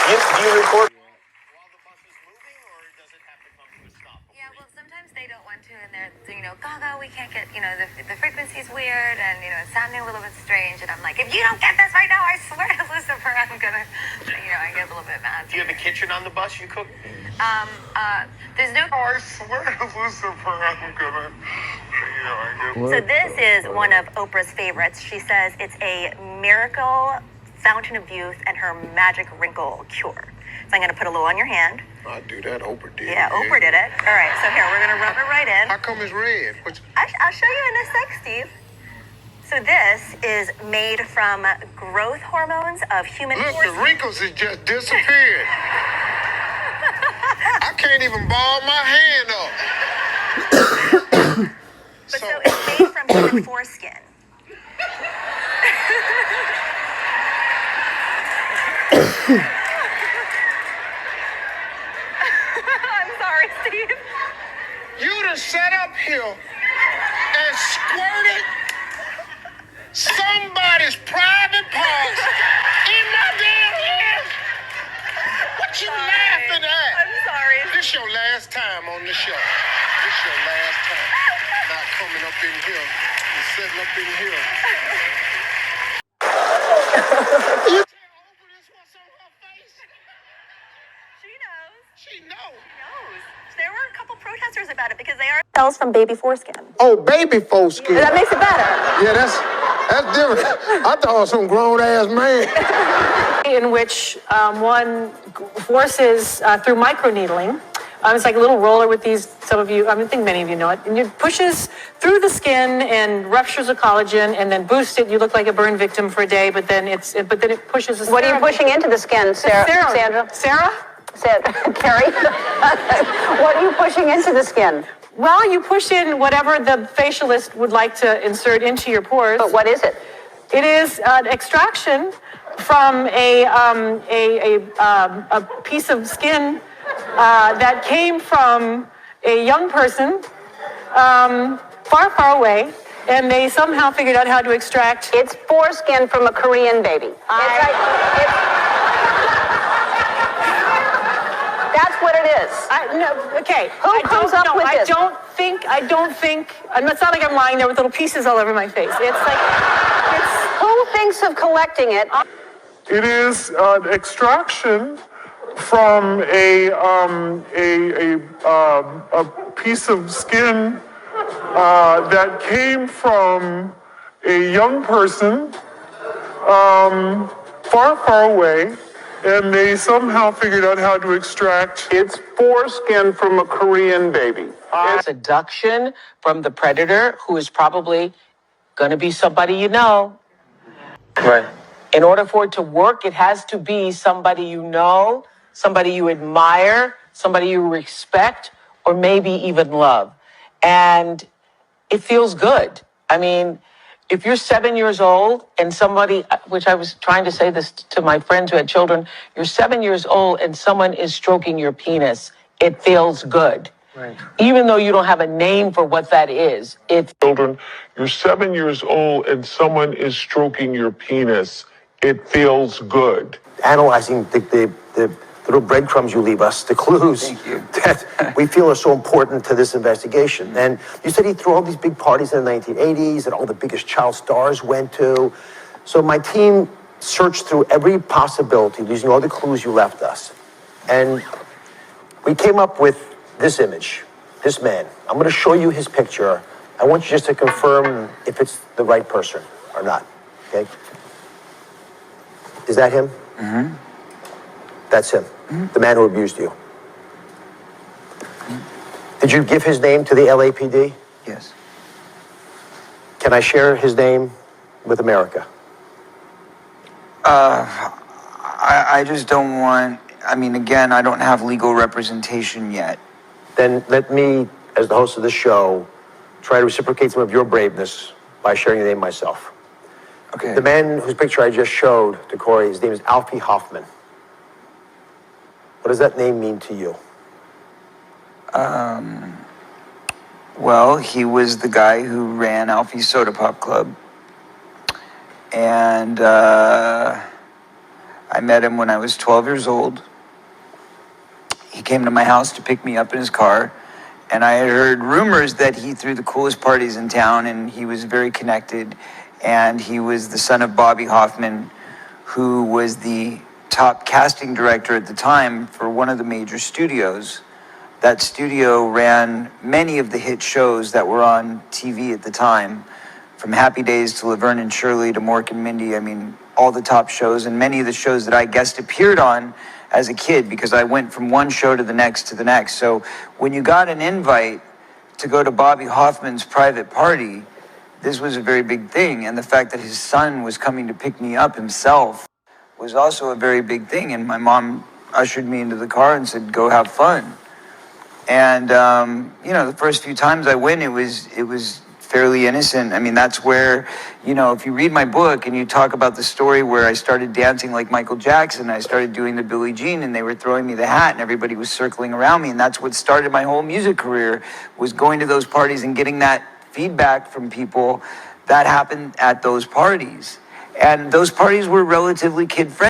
Do you record while the bus is moving, or does it have to come to a stop? Yeah, well, sometimes they don't want to, and they're, Gaga, we can't get, the frequency's weird, and, it's sounding a little bit strange, and I'm like, if you don't get this right now, I swear to Lucifer, I'm gonna, I get a little bit mad. Do you have a kitchen on the bus you cook? There's no... I swear to Lucifer, I'm gonna, So this is one of Oprah's favorites. She says it's a miracle fountain of youth and her magic wrinkle cure. So I'm going to put a little on your hand. I do that. Oprah did. Yeah, Oprah did it. All right, so here, we're going to rub it right in. How come it's red? I'll show you in a sec, Steve. So this is made from growth hormones of human... Look, the wrinkles has just disappeared. I can't even ball my hand up. So it's made from human foreskin. I'm sorry, Steve. You done sat up here and squirted somebody's private parts in my damn hair. What you laughing at? I'm sorry. This your last time on the show. This your last time. Not coming up in here and sitting up in here. You tell Oprah this what's on her face? She knows. She knows. She knows. There were a couple protesters about it because they are cells from baby foreskin. Oh, baby foreskin. That makes it better. Yeah, that's different. I thought it was some grown-ass man. In which one forces through microneedling. It's like a little roller with these, some of you, I think many of you know it, and it pushes through the skin and ruptures the collagen and then boosts it. You look like a burn victim for a day, but then it pushes the What are you pushing into the skin, Sandra? Sarah? Carrie? What are you pushing into the skin? Well, you push in whatever the facialist would like to insert into your pores. But what is it? It is an extraction from a piece of skin that came from a young person far, far away, and they somehow figured out how to extract. It's foreskin from a Korean baby. That's what it is. Who comes up with this? I don't think, it's not like I'm lying there with little pieces all over my face. Who thinks of collecting it? It is an extraction from a piece of skin that came from a young person far, far away, and they somehow figured out how to extract its foreskin from a Korean baby. Seduction from the predator, who is probably going to be somebody you know. Right. In order for it to work, it has to be somebody you know, somebody you admire, somebody you respect, or maybe even love. And it feels good. I mean, if you're 7 years old and somebody, which I was trying to say this to my friends who had children, you're 7 years old and someone is stroking your penis, it feels good. Right. Even though you don't have a name for what that is, Children, you're 7 years old and someone is stroking your penis, it feels good. Analyzing the little breadcrumbs you leave us, the clues that we feel are so important to this investigation. And you said he threw all these big parties in the 1980s that all the biggest child stars went to. So my team searched through every possibility using all the clues you left us. And we came up with this image, this man. I'm going to show you his picture. I want you just to confirm if it's the right person or not, okay? Is that him? Mm-hmm. That's him, the man who abused you. Did you give his name to the LAPD? Yes. Can I share his name with America? I just don't want, again, I don't have legal representation yet. Then let me, as the host of the show, try to reciprocate some of your braveness by sharing the name myself. Okay. The man whose picture I just showed to Corey, his name is Alfie Hoffman. What does that name mean to you? Well, he was the guy who ran Alfie's Soda Pop Club. And I met him when I was 12 years old. He came to my house to pick me up in his car, and I had heard rumors that he threw the coolest parties in town, and he was very connected, and he was the son of Bobby Hoffman, who was the top casting director at the time for one of the major studios. That studio ran many of the hit shows that were on TV at the time, from Happy Days to Laverne and Shirley to Mork and Mindy. I mean, all the top shows, and many of the shows that I guest appeared on as a kid, because I went from one show to the next to the next. So when you got an invite to go to Bobby Hoffman's private party, this was a very big thing. And the fact that his son was coming to pick me up himself was also a very big thing. And my mom ushered me into the car and said, "Go have fun." And, you know, the first few times I went, it was fairly innocent. I mean, that's where, you know, if you read my book and you talk about the story where I started dancing like Michael Jackson, I started doing the Billie Jean, and they were throwing me the hat and everybody was circling around me. And that's what started my whole music career, was going to those parties and getting that feedback from people that happened at those parties. And those parties were relatively kid-friendly.